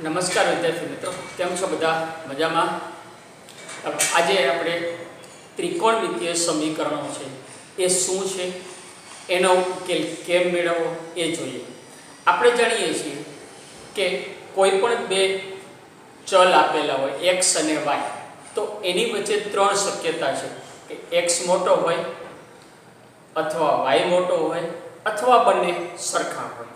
નમસ્કાર વિદ્યાર્થી મિત્રો, કેમ છો બધા? મજામાં? આજે આપણે ત્રિકોણમિતીય સમીકરણો છે એ શું છે, એનો ઉકેલ કેમ મેળવવો એ જોઈએ. આપણે જાણીએ છીએ કે કોઈ પણ બે ચલ આપેલા હોય x અને y, તો એની વચ્ચે ત્રણ શક્યતા છે કે x મોટો હોય અથવા y મોટો હોય અથવા બંને સરખા હોય.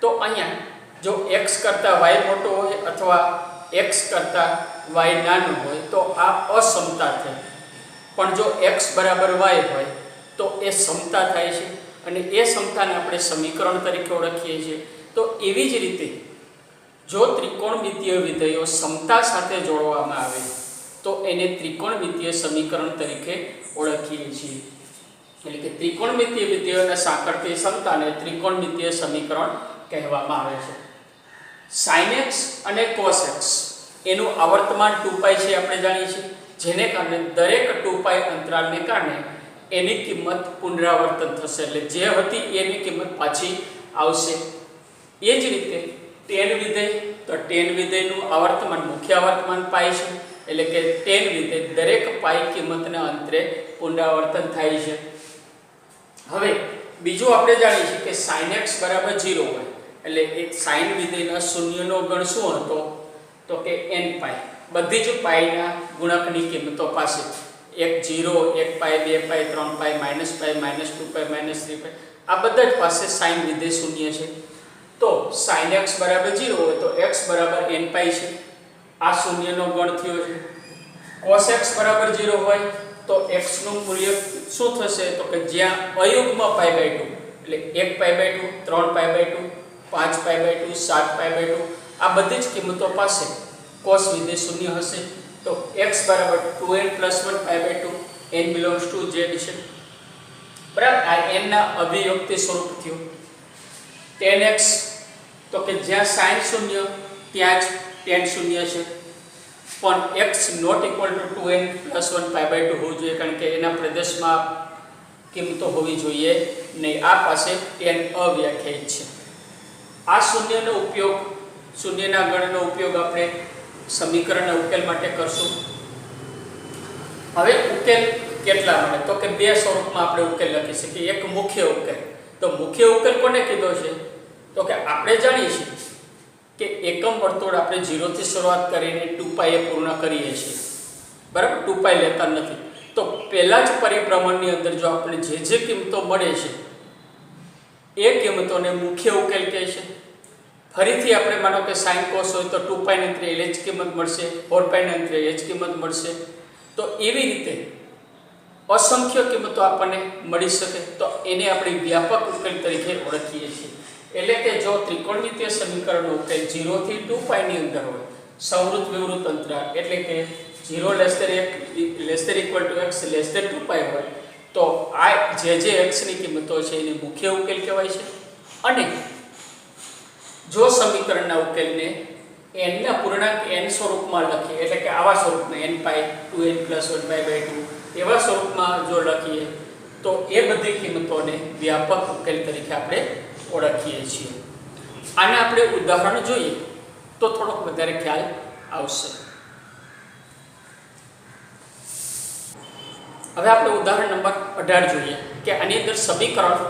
તો અહીંયા જો x કરતાં y મોટો હોય અથવા x કરતાં y નાનો હોય તો આ અસમતા થઈ. પણ જો x બરાબર y હોય તો એ સમતા થાય છે અને એ સમતાને આપણે સમીકરણ તરીકે ઓળખીએ છીએ. તો એવી જ રીતે જો ત્રિકોણમિતીય વિધેયો સમતા સાથે જોડવામાં આવે તો એને ત્રિકોણમિતીય સમીકરણ તરીકે ઓળખીએ છીએ. એટલે કે ત્રિકોણમિતીય વિધેયોના સાંકળતી સમતાને ત્રિકોણમિતીય સમીકરણ કહેવામાં આવે છે. sin x અને cos x એનું આવર્તમાન 2π છે, આપણે જાણીએ છીએ, જેને કારણે દરેક 2π અંતરાલને કારણે એની કિંમત પુનરાવર્તન થશે, એટલે જે હતી એની કિંમત પાછી આવશે. એ જ રીતે tan વિધેય, તો tan વિધેયનું આવર્તમાન મુખ્ય આવર્તમાન π છે, એટલે કે tan વિધેય દરેક π કિંમતના અંતરે પુનરાવર્તન થાય છે. હવે બીજું આપણે જાણીએ છીએ કે sin x બરાબર 0 હોય એટલે એક sin વિધેયના શૂન્યનો ગણ શું હતો, તો કે n π. બધી જ પાઈના ગુણકની કિંમતો પાસે 1 0 1 π 2 π 3 π -π -2π -3π આ બધા જ પાસે sin વિધેય શૂન્ય છે. તો sin x બરાબર 0 હોય તો x બરાબર n π છે, આ શૂન્યનો ગણ થયો છે. cos x બરાબર 0 હોય તો x નું મૂલ્ય શું થશે, તો કે જ્યાં અયુગ્મ π/2 એટલે 1 π/2 3 π/2 5 π/2 7 π/2 આ બધી જ કિંમતો પાસે cos વિધેય શૂન્ય હશે. તો x બરાબર 2n + 1 π/2 n belongs to z છે. બરાબર, આ n ના અભિવ્યક્તિ સ્વરૂપ થયું. tan x તો કે જ્યાં sin શૂન્ય ત્યાં જ tan શૂન્ય છે, પણ x ≠ 2n + 1 π/2 હોવું જોઈએ, કારણ કે એના પ્રદેશમાં કિંમતો હોવી જોઈએ નહીં. આ પાસે tan અવ્યાખ્યાયિત છે. આ શૂન્યનો ઉપયોગ, શૂન્યના ગણનો ઉપયોગ આપણે સમીકરણના ઉકેલ માટે કરશું. હવે ઉકેલ કેટલા મળે, તો કે બે સ્વરૂપમાં આપણે ઉકેલ લખી શકીએ. એક મુખ્ય ઉકેલ. તો મુખ્ય ઉકેલ કોને કીધો છે, તો કે આપણે જાણીએ છીએ કે એકમ વર્તુળ આપણે 0 થી શરૂઆત કરીને 2π એ પૂર્ણ કરીએ છીએ. બરાબર, 2π લેતા નથી. તો પહેલા જ પરિભ્રમણની અંદર જો આપણે જે કિંમતો મળે છે એ કિંમતોને મુખ્ય ઉકેલ કહે છે. ફરીથી આપણે માનો કે sin cos હોય તો 2π ને અંતરે એ જ કિંમત મળશે, 4π ને અંતરે એ જ કિંમત મળશે. તો એવી રીતે અસંખ્ય કિંમતો આપણને મળી શકે, તો એને આપણે વ્યાપક ઉકેલ તરીકે ઓળખીએ છીએ. એટલે કે જો ત્રિકોણમિતીય સમીકરણનો ઉકેલ 0 થી 2π ની અંદર હોય, સંવૃત વિવૃત અંતરાલ, એટલે કે 0 ≤ x ≤ 2π હોય, તો આ જે x ની કિંમતો છે એને મુખ્ય ઉકેલ કહેવાય છે. અને જો સમીકરણના ઉકેલને n ના પૂર્ણાંક n સ્વરૂપમાં લખીએ, એટલે કે આવા સ્વરૂપમાં n π 2n + 1 π/2 એવા સ્વરૂપમાં જો લખીએ તો એ બધી કિંમતોને વ્યાપક ઉકેલ તરીકે આપણે ઓળખીએ છીએ. આને આપણે ઉદાહરણ જોઈએ તો થોડોક વધારે ખ્યાલ આવશે. હવે આપણે ઉદાહરણ નંબર 18 જોઈએ કે આની અંદર સમીકરણ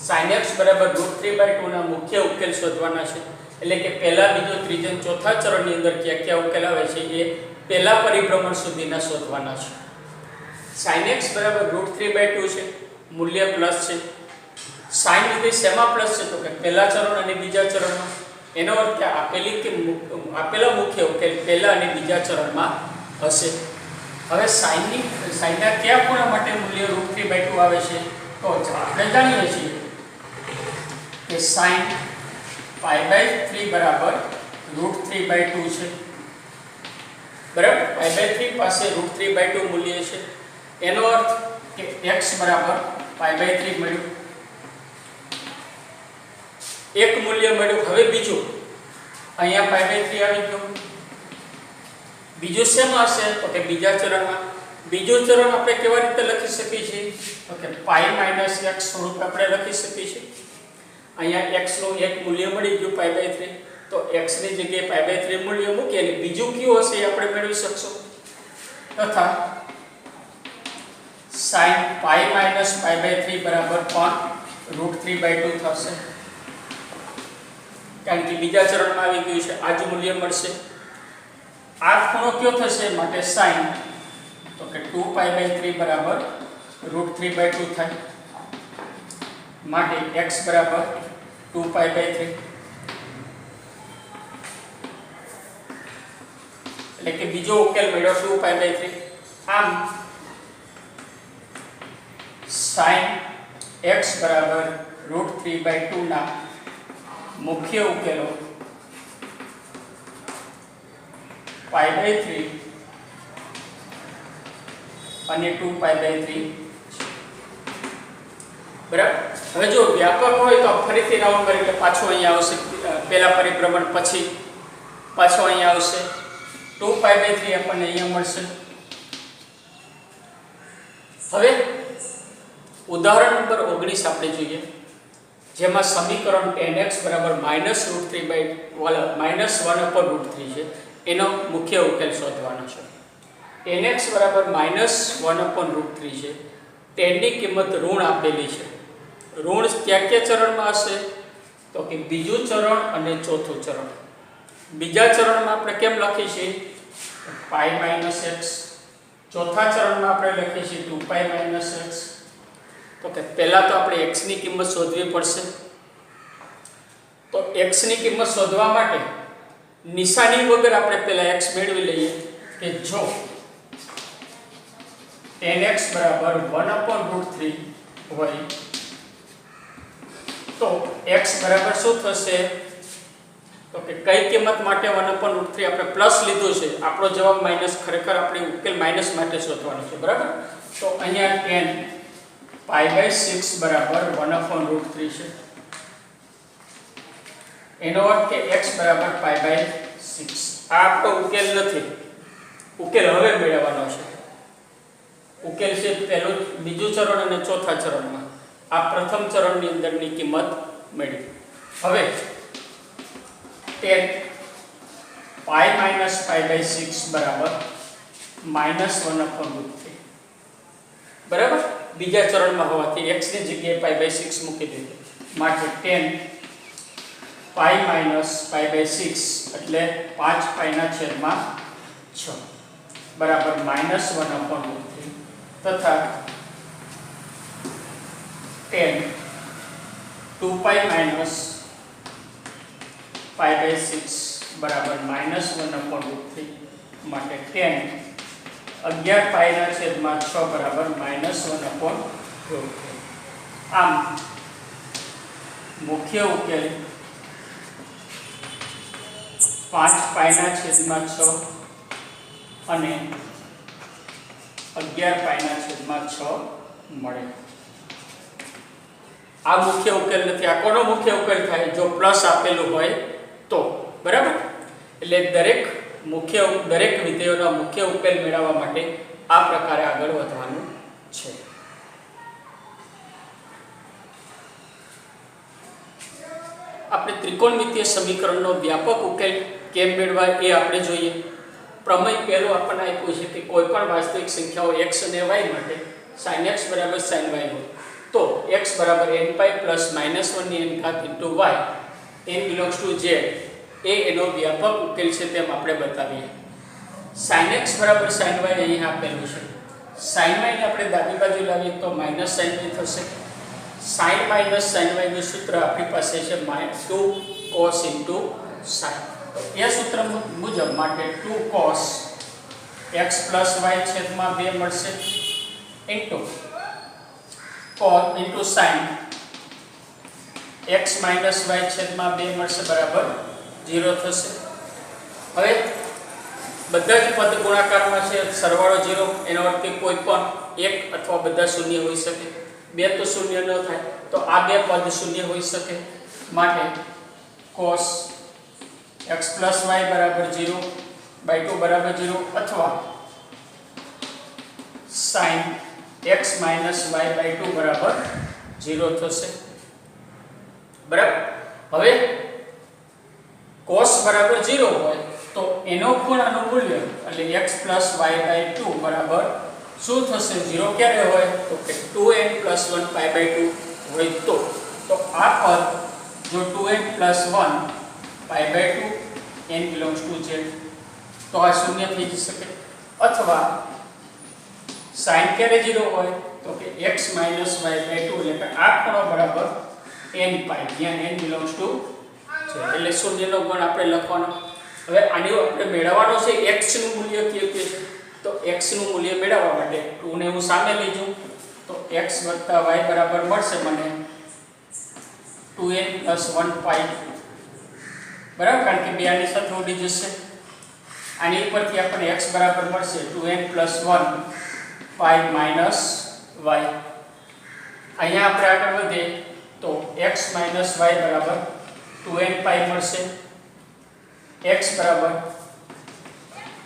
sin x બરાબર √3/2 ના મુખ્ય ઉકેલ શોધવાના છે. એટલે કે પહેલા, બીજો, ત્રીજો, ચોથા ચરણની અંદર કયા ઉકેલ આવે છે એ પહેલા પરિભ્રમણ સુધીના શોધવાના છે. sin x બરાબર √3/2 છે, મૂલ્ય પ્લસ છે. sin વિધેય શેમાં પ્લસ છે, તો કે પહેલા ચરણ અને બીજા ચરણમાં. એનો અર્થ કે આપેલા મુખ્ય ઉકેલ પહેલા અને બીજા ચરણમાં હશે. હવે sin ના કયા ખૂણા માટે મૂલ્ય √3/2 આવે છે, તો આપણે જાણીએ છીએ કે sin π/3 બરાબર √3/2 છે. બરાબર, π/3 પાસે √3/2 મૂલ્ય છે. એનો અર્થ કે x બરાબર π/3 મળ્યું, એક મૂલ્ય મળ્યું. હવે બીજું અહીંયા π/3 આવી ગયું. બીજું શેમાં હશે, તો કે બીજા ચરણમાં. બીજું ચરણ આપણે કેવી રીતે લખી શકીએ છીએ, તો કે π - x સ્વરૂપ આપણે લખી શકીએ છીએ. અહીંયા x નું એક મૂલ્ય મળી ગયું π/3, તો તો x ની જગ્યાએ π/3 મૂલ્ય મૂકી અને બીજું કયું હશે એ આપણે મેળવી શકશું તથા sin π - π/3 બરાબર પણ √3/2 થશે કારણ કે બીજા ચરણમાં આવી ગયું છે આ જ મૂલ્ય મળશે આ ખૂણો કયો થશે માટે sin તો કે 2π/3 બરાબર √3/2 થાય માટે x બરાબર 2π/3 એટલે કે બીજો ઉકેલ મળ્યો 2π/3 આમ sin x બરાબર √3/2 ના મુખ્ય ઉકેલો π/3 અને 2π/3 બરાબર। હવે જો વ્યાપક હોય તો ફરીથી રાઉન્ડ કરી એટલે પાછો અહીંયા આવશે પહેલા પરિભ્રમણ પછી પાછો અહીંયા આવશે 2π/3 આપણને અહીંયા મળશે। હવે ઉદાહરણ નંબર 19 આપણે જોઈએ જેમાં સમીકરણ tan x -1/√3 છે એનો મુખ્ય ઉકેલ શોધવાનો છે। tan x -1/√3 છે tan ની કિંમત ઋણ આપેલી છે ઋણ કયા ચરણમાં હશે તો કે બીજું ચરણ અને ચોથું ચરણ। બીજા ચરણમાં આપણે કેમ લખીએ છીએ π - x ચોથા ચરણમાં આપણે લખીએ છીએ 2π - x તો કે પહેલા તો આપણે x ની કિંમત શોધવી પડશે તો x ની કિંમત શોધવા માટે નિશાની વગર આપણે પહેલા x મેળવી લઈએ કે જો tan x = 1/√3 હોય તો x બરાબર શું થશે તો કે કઈ કિંમત માટે 1/√3 આપણે પ્લસ લીધું છે આપણો જવાબ માઈનસ ખરેખર આપણે ઉકેલ માઈનસ માટે શોધવાનો છે બરાબર। તો અહીંયા tan π/6 બરાબર 1/√3 છે એનો અર્થ કે x બરાબર π/6 આ આપણો ઉકેલ નથી ઉકેલ હવે મેળવવાનો છે ઉકેલ છે પહેલું બીજું ચરણ અને ચોથા ચરણમાં આ પ્રથમ ચરણની અંદરની કિંમત મેળવી। હવે tan π - π/6 બરાબર -1/√3 બરાબર બીજા ચરણમાં હોવાથી x ની જગ્યાએ π/6 મૂકી દીધું માટે tan π - π/6 એટલે 5π/6 બરાબર -1/√3 તથા tan 2π - π/6 બરાબર -1/√3 માટે tan 11π/6 બરાબર -1/√3 આમ મુખ્ય ઉકેલ 5π/6 અને 11π/6 મળે। આ મુખ્ય ઉકેલ નથી આ કોનો મુખ્ય ઉકેલ થાય જો પ્લસ આપેલું હોય તો બરાબર એટલે દરેક વિધેયોના મુખ્ય ઉકેલ મેળવવા માટે આ પ્રકારે આગળ વધવાનું છે। આપણે ત્રિકોણમિતીય સમીકરણનો વ્યાપક ઉકેલ કેમ મેળવાય એ આપણે જોઈએ। પ્રમેય પહેલો આપણને આપ્યું છે કે કોઈપણ વાસ્તવિક સંખ્યાઓ x અને y માટે sin x બરાબર sin y હોય તો x બરાબર nπ + -1/n y n belongs to z એ એનો વ્યાપક ઉકેલ છે તેમ આપણે બતાવીએ। sin x બરાબર sin y અહીં આપેલું છે sin y ને આપણે ડાબી બાજુ લાવીએ તો -sin y થશે। sin - sin y નું સૂત્ર આપણી પાસે છે 2 cos * sin એ સૂત્ર મુજબ માટે 2 cos x + y છેદમાં 2 મળશે cos sin x - y છેદમાં 2 મળશે બરાબર 0 થશે। હવે બધા જ પદ ગુણાકારમાં છે સરવાળો 0 એનો અર્થ કે કોઈ પણ એક અથવા બધા શૂન્ય હોઈ શકે બે તો શૂન્ય ન થાય તો આ બે પદ શૂન્ય હોઈ શકે માટે cos x + y બરાબર 0/2 બરાબર 0 અથવા sin x - y/2 બરાબર 0 થશે બરાબર। હવે cos બરાબર 0 હોય તો એનો ખૂણાનું મૂલ્ય એટલે x + y/2 બરાબર શું થશે? 0 ક્યારે હોય? તો કે 2n + 1 π/2 હોય તો આ પદ જો 2n + 1 π/2 n belongs to z તો આ શૂન્ય થઈ જશે અથવા sin ક્યારે 0 હોય તો કે x - y/2 એટલે કે આ ખૂણો બરાબર n π જ્યાં n belongs to z એટલે શૂન્યનો ગુણ આપણે લખવાનો. હવે આની આપણે મેળવવાનો છે x નું મૂલ્ય કેવું છે તો x નું મૂલ્ય મેળવવા માટે 2 ને હું સામે લઈ જાઉં તો x + y બરાબર મળશે મને 2n + 1 π બરાબર કારણ કે બે આની સાથે ઉડી જશે. આની ઉપરથી આપણને x બરાબર મળશે 2n + 1 π - y. અહીંયા આપણે આગળ વધીએ તો x - y બરાબર 2n π મળશે. x બરાબર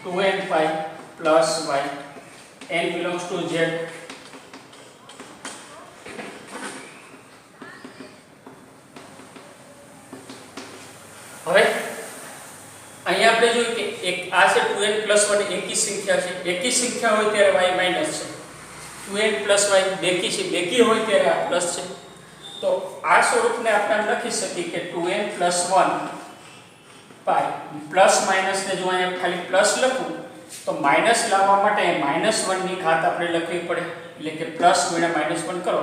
2n π + y n belongs to z. હવે અહીંયા આપણે જોયું કે એક આ છે 2n + 1 એકી સંખ્યા છે. એકી સંખ્યા હોય ત્યારે y માઈનસ છે. 2n + y બેકી છે. બેકી હોય ત્યારે આ પ્લસ છે. તો આ સ્વરૂપને આપણે લખી શકીએ કે 2n + 1 π પ્લસ માઈનસ ને જો અહીંયા ખાલી પ્લસ લખું તો માઈનસ લાવવા માટે -1 ની ઘાત આપણે લખવી પડે એટલે કે પ્લસ ગુણ્યા -1 કરો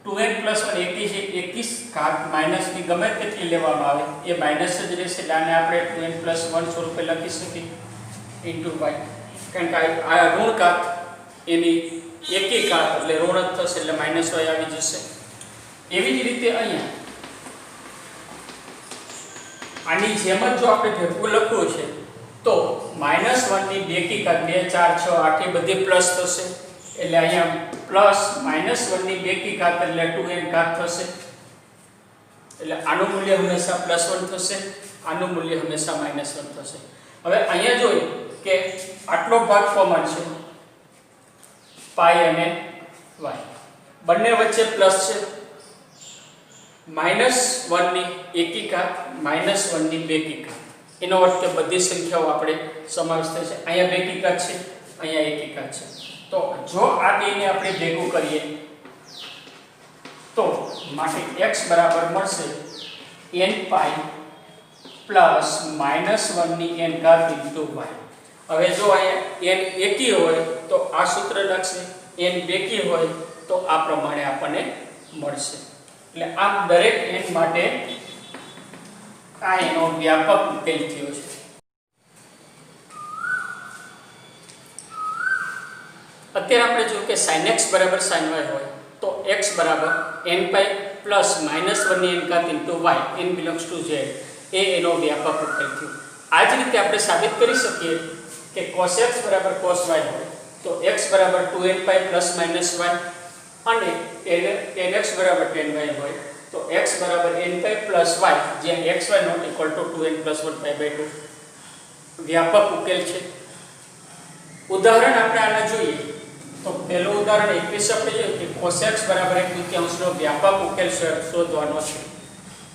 2n + 1 એકી છે. એકી ઘાત માઈનસ ની ગમે તેટલી લેવામાં આવે એ માઈનસ જ રહેશે એટલે આને આપણે 2n + 1 સ્વરૂપે લખી શકીએ * y કારણ કે આ ઋણ ઘાત એની એકી ઘાત એટલે ઋણ જ થશે એટલે -y આવી જશે. એવી જ રીતે અહીંયા આની જેમ જ જો આપણે ભેગું લખવું છે તો -1 ની બેકી ઘાત 2 4 6 8 એ બધી પ્લસ થશે એટલે અહીંયા પ્લસ -1 ની બેકી ઘાત એટલે 2n ઘાત થશે એટલે આનું મૂલ્ય હંમેશા +1 થશે. આનું મૂલ્ય હંમેશા -1 થશે. હવે અહીંયા જોઈએ કે આટલો ભાગ કોમન છે π અને y બંને વચ્ચે પ્લસ છે. -1 ની એકી ઘાત -1 ની બેકી ઘાત એનો અર્થ કે બધી સંખ્યાઓ આપણે સમાવેશ થશે. અહીંયા બેકી ઘાત છે અહીંયા એકી ઘાત છે. તો જો આ બેને આપણે ભેગું કરીએ તો માટે x બરાબર મળશે n π પ્લસ -1 ની n ઘાત * y. હવે જો અહીંયા n એકી હોય તો આ સૂત્ર લખશે, n બેકી હોય તો આ પ્રમાણે આપણને મળશે. એટલે આમ દરેક n માટે આ એનો વ્યાપક ઉકેલ થયો છે. અત્યારે આપણે જોયું કે sin x બરાબર sin y હોય તો x બરાબર n π પ્લસ -1 ની n ઘાત * y n belongs to z એ એનો વ્યાપક ઉકેલ થયો. આ જ રીતે આપણે સાબિત કરી શકીએ કે cos x બરાબર cos y હોય તો x બરાબર 2n π પ્લસ -y અને tan x બરાબર tan y હોય તો x બરાબર n π પ્લસ y જ્યાં xy ≠ 2n + 1 π/2 વ્યાપક ઉકેલ છે. ઉદાહરણ આપણે આને જોઈએ તો પહેલું ઉદાહરણ 21 આપણે જોઈએ કે cos x બરાબર 1/2 નો વ્યાપક ઉકેલ શોધવાનો છે.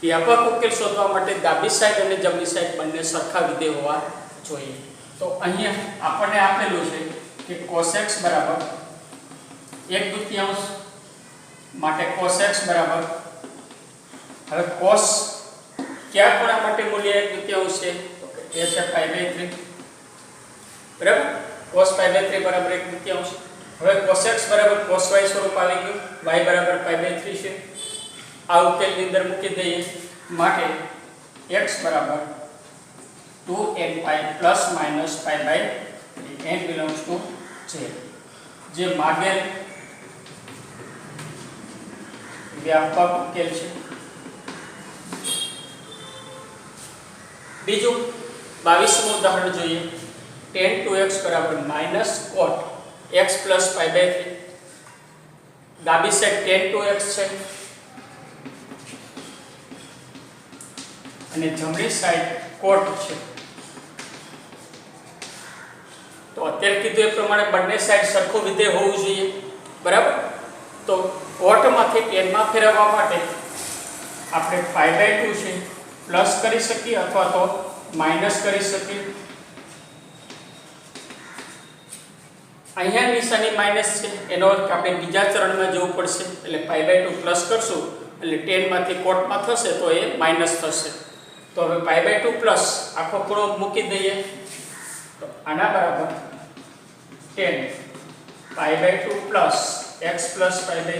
વ્યાપક ઉકેલ શોધવા માટે ડાબી સાઈડ અને જમણી સાઈડ બંને સરખા વિધેય હોવા જોઈએ. તો અહીંયા આપણને આપેલું છે કે cos x બરાબર 1/2 માટે cos x બરાબર હવે cos કયા ખૂણા માટે મૂલ્ય 1/2 છે તો કે એ છે π/3 બરાબર. cos π/3 બરાબર 1/2. હવે cos x બરાબર cos y સ્વરૂપ આવી ગયું y બરાબર π/3 છે. આ ઉકેલની અંદર મૂકી દઈએ માટે x બરાબર 2n π plus minus π/3 n belongs to z જે માગેલ વ્યાપક ઉકેલ છે. બીજું 22મું ઉદાહરણ જોઈએ. tan 2x બરાબર -cot x પ્લસ π/3. ડાબી સાઈડ tan 2x છે અને જમણી સાઈડ cot છે. તો અત્યારે કીધું એ પ્રમાણે બંને સાઈડ સરખું વિધેય હોવું જોઈએ બરાબર. તો cot માંથી tan માં ફેરવવા માટે આપણે π/2 છે પ્લસ કરી શકીએ અથવા તો માઇનસ કરી શકીએ. અહીંયા નિશાની માઇનસ છે એનો અર્થ આપણે બીજા ચરણમાં જવું પડશે એટલે π/2 પ્લસ કરશું એટલે tan માંથી કોટમાં થશે તો એ માઇનસ થશે. તો હવે π/2 પ્લસ આખો ખૂણો મૂકી દઈએ તો આના બરાબર tan π/2 પ્લસ x પ્લસ π/3.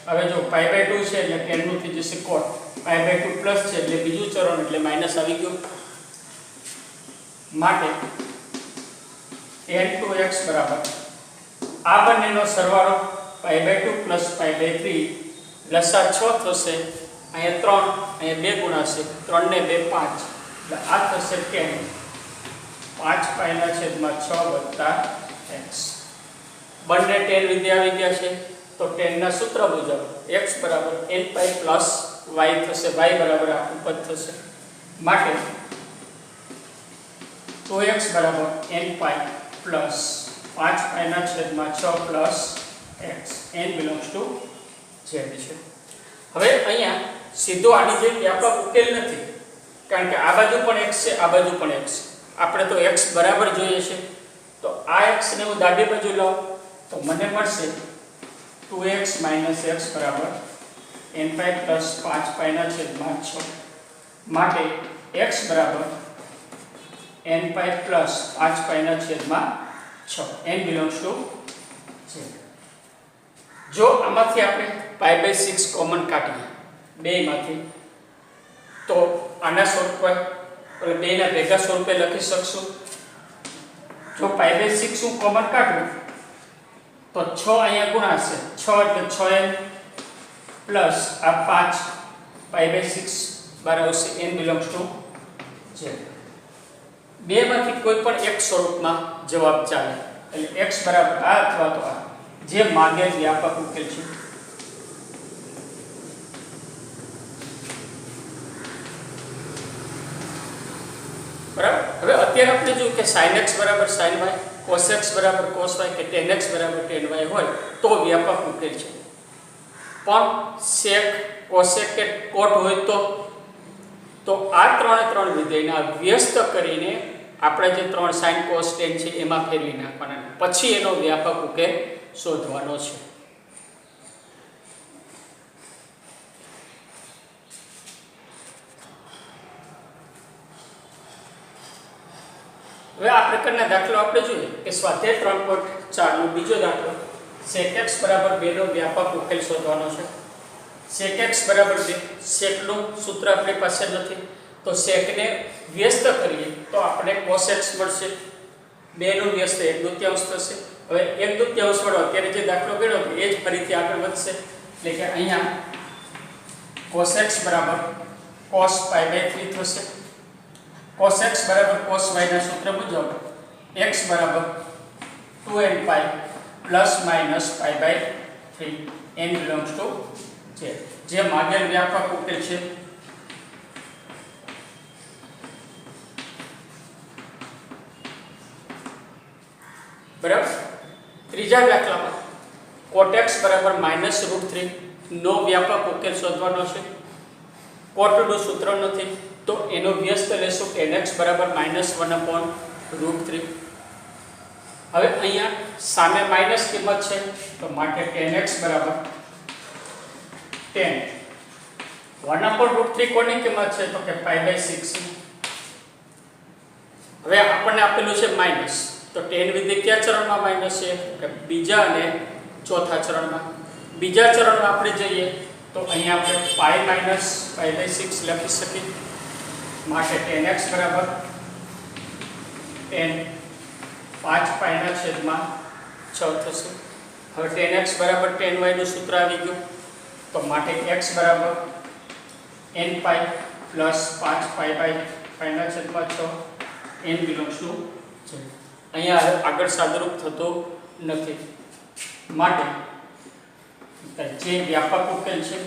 હવે જો π/2 છે એટલે tan નું થઈ જશે cot, π/2 પ્લસ છે એટલે બીજું ચરણ એટલે માઇનસ આવી ગયું. માટે tan 2x બરાબર આ બંનેનો સરવાળો π/2 પ્લસ π/3 લસા 6 થશે. અહીંયા 3 અહીંયા 2 ગુણાશે 3 ને 2 5 એટલે આ થશે tan 5π/6 + x. બંને tan વિધેય આવી ગયા છે તો tan ના સૂત્ર મુજબ x બરાબર n π પ્લસ y થશે, y બરાબર આ પદ થશે. માટે 2x બરાબર n π plus 5π/6 plus x. n belongs to z છે. હવે અહીંયા સીધો આની જેમ વ્યાપક ઉકેલ નથી કારણ કે આ બાજુ પણ x છે, આ બાજુ પણ x. આપણે તો x બરાબર જોઈએ છે તો આ x ને હું ડાબી બાજુ લાવું તો મને મળશે 2x - x બરાબર n π પ્લસ 5π/6. માટે x બરાબર n π plus 5π/6. n belongs to z. જો આમાંથી આપણે π/6 કોમન કાઢીએ બેમાંથી તો આના સ્વરૂપે એટલે બેના ભેગા સ્વરૂપે લખી શકશું. જો π/6 હું કોમન કાઢું તો 6 અહીંયા ગુણાશે 6 એટલે 6n પ્લસ આ 5 π/6 બાર આવશે. n belongs to z. બેમાંથી કોઈ પણ એક સ્વરૂપમાં જવાબ ચાલે એટલે x બરાબર આ અથવા તો આ જે માગે વ્યાપક ઉકેલ છે. બરાબર. હવે અત્યારે આપણે જોયું કે sin x બરાબર sin y, cos x બરાબર cos y કે tan x બરાબર tan y હોય તો વ્યાપક ઉકેલ છે. પણ sec cosec કે cot હોય તો આ ત્રણે વિધેયના વ્યસ્ત કરીને આપણે જે 3 sin cos tan છે એમાં ફેરવી નાખવાના, પછી એનો વ્યાપક ઉકેલ શોધવાનો છે. હવે આ પ્રકારના દાખલો આપણે જોઈએ કે સ્વાધ્યાય 3.4 નો બીજો દાખલો sec x બરાબર 2 નો વ્યાપક ઉકેલ શોધવાનો છે. sec x બરાબર 2, sec નું સૂત્ર આપણી પાસે નથી તો sec ને વ્યસ્ત કરીએ તો આપણે cos x મળશે. 2 નું વ્યસ્ત 1/2 થશે. હવે 1/2 વડો અત્યારે જે દાખલો ગણ્યો એ જ ફરીથી આગળ વધશે એટલે કે અહીંયા cos x બરાબર cos π/3 થશે. cos x બરાબર cos y ના સૂત્ર મુજબ x બરાબર 2n π plus minus π/3. n belongs to z. જે માગેલ વ્યાપક ઉકેલ છે. બરાબર. ત્રીજા દાખલામાં cot x બરાબર -√3 નો વ્યાપક ઉકેલ શોધવાનો છે. cot નું સૂત્ર નથી તો એનો વ્યસ્ત લેશું tan x બરાબર -1/√3. હવે અહીંયા સામે માઈનસ કિંમત છે તો માટે tan x બરાબર tan 1/√3 કોની કિંમત છે તો કે π/6. હવે આપણને આપેલું છે માઈનસ તો tan વિધેય કયા ચરણમાં માઈનસ છે કે બીજા અને ચોથા ચરણમાં. બીજા ચરણમાં આપણે જઈએ તો અહીંયા આપણે π-π/6 લખી શકીએ. માટે tan x બરાબર tan 5π/6 થશે. હવે tan x બરાબર tan y નું સૂત્ર આવી ગયું તો માટે x બરાબર n π plus 5π/6. n belongs to z. અહીંયા આગળ સાદુરૂપ થતો નથી માટે જે વ્યાપક ઉકેલ છે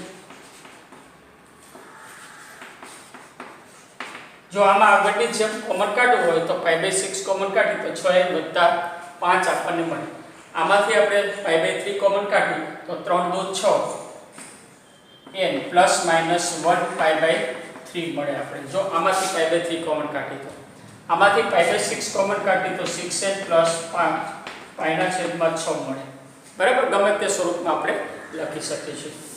જો આમાં આગળની જેમ કોમન કાઢવું હોય તો π/6 કોમન કાઢી તો 6n + 5 આપણને મળે. આમાંથી આપણે π/3 કોમન કાઢી તો 3 × 2 = 6 n ± 1 π/3 3 મળે આપણે જો આમાંથી π/3 કોમન કાઢી તો આમાંથી π/6 કોમન કાઢી તો 6n + 5 પાઈના છેદમાં 6 મળે બરાબર ગમે તે સ્વરૂપમાં આપણે લખી શકીએ છીએ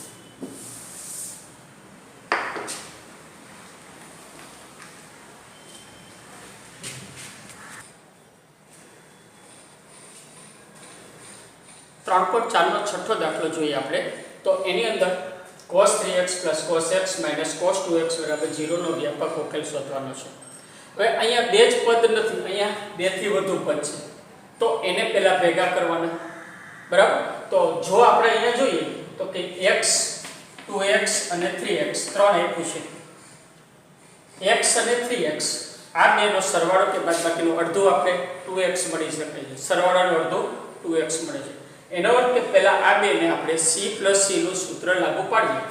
ત્રણ 4 નો છઠ્ઠો દાખલો જોઈએ આપણે તો એની અંદર cos 3x + cos x - cos 2x = 0 નો વ્યાપક ઉકેલ શોધવાનો છે હવે અહીંયા બે જ પદ નથી અહીંયા બે થી વધુ પદ છે તો એને પહેલા ભેગા કરવાના બરાબર તો જો આપણે અહીંયા જોઈએ તો કે x 2x અને 3x ત્રણ આપ્યું છે x અને 3x આ બેનો સરવાળો કે બાદબાકીનો અડધો આપણે 2x મળી શકે છે સરવાળાનો અડધો 2x મળે છે એનો અર્થ કે પહેલા આ બેને આપણે c + c નું સૂત્ર લાગુ પાડીએ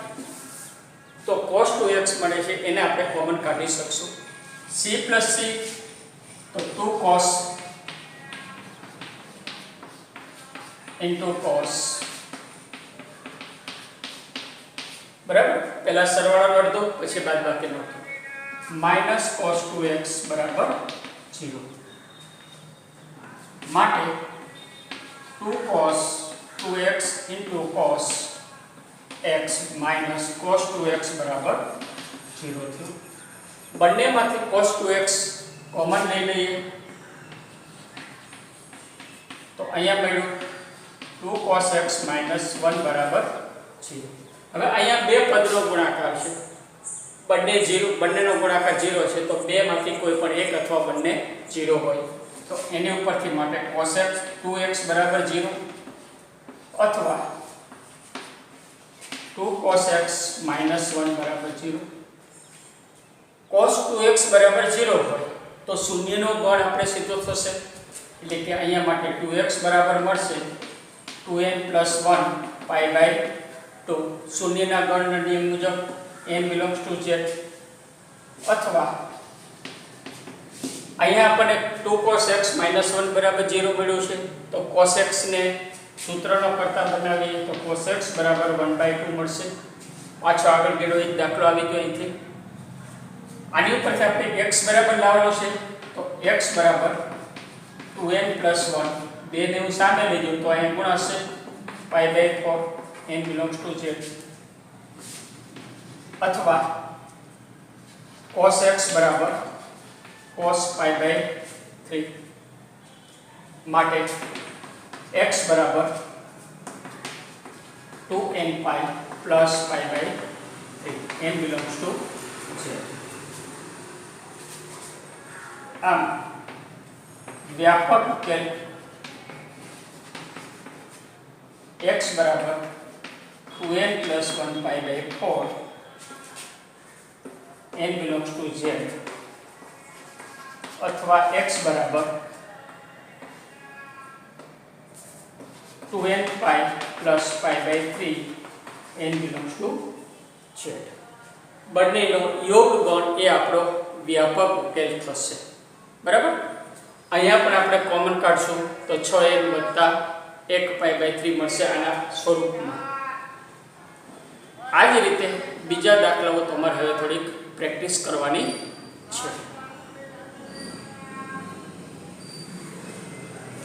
તો cos 2x મળે છે એને આપણે કોમન કાઢી શકશું c + c તો 2cos * cos બરાબર પહેલા સરવાળાનો અડધો પછી બાદબાકીનો અડધો -cos 2x = 0 માટે 2cos 2x * cos x - cos 2x = 0 થયું બંનેમાંથી cos 2x કોમન લઈ લઈએ તો અહીંયા મળ્યું 2cos x - 1 = 0 હવે અહીંયા બે પદનો ગુણાકાર છે બંનેનો ગુણાકાર 0 છે તો બે માંથી કોઈ પણ એક અથવા બંને 0 હોય તો એની ઉપરથી માટે cos x 2x = 0 અથવા 2cos x - 1 = 0 cos 2x = 0 હોય તો શૂન્યનો ગણ આપણે સીધો થશે એટલે કે અહીંયા માટે 2x બરાબર મળશે 2n + 1 π/2 શૂન્યના ગણના નિયમ મુજબ n / z અથવા અહીંયા આપણે 2cos x - 1 = 0 મળ્યું છે તો cos x ને સૂત્રનો કરતા બનાવીએ તો cos x = 1/2 મળશે પાછો આગળ ગેડો એક દાખલો આવી ગયો અહીંથી આની ઉપરથી આપણે x બરાબર લાવવાનો છે તો x બરાબર 2n + 1 બે ને હું સામે લઈ જઉં તો અહીં ગુણાશે π/4 n / z અથવા cos x બરાબર cos π/3 માટે x બરાબર 2nπ + π/3 n / z આમ વ્યાપક ઉકેલ x બરાબર 2n + 1 π/4 n / z અથવા x બરાબર 2nπ + π/3 n / z બંનેનો યોગ ગણ એ આપણો વ્યાપક ઉકેલ થશે બરાબર અહીંયા પણ આપણે કોમન કાઢશું તો 6n + 1 π/3 મળશે આના સ્વરૂપમાં આ જ રીતે બીજા દાખલાઓ તમારે હવે થોડીક પ્રેક્ટિસ કરવાની છે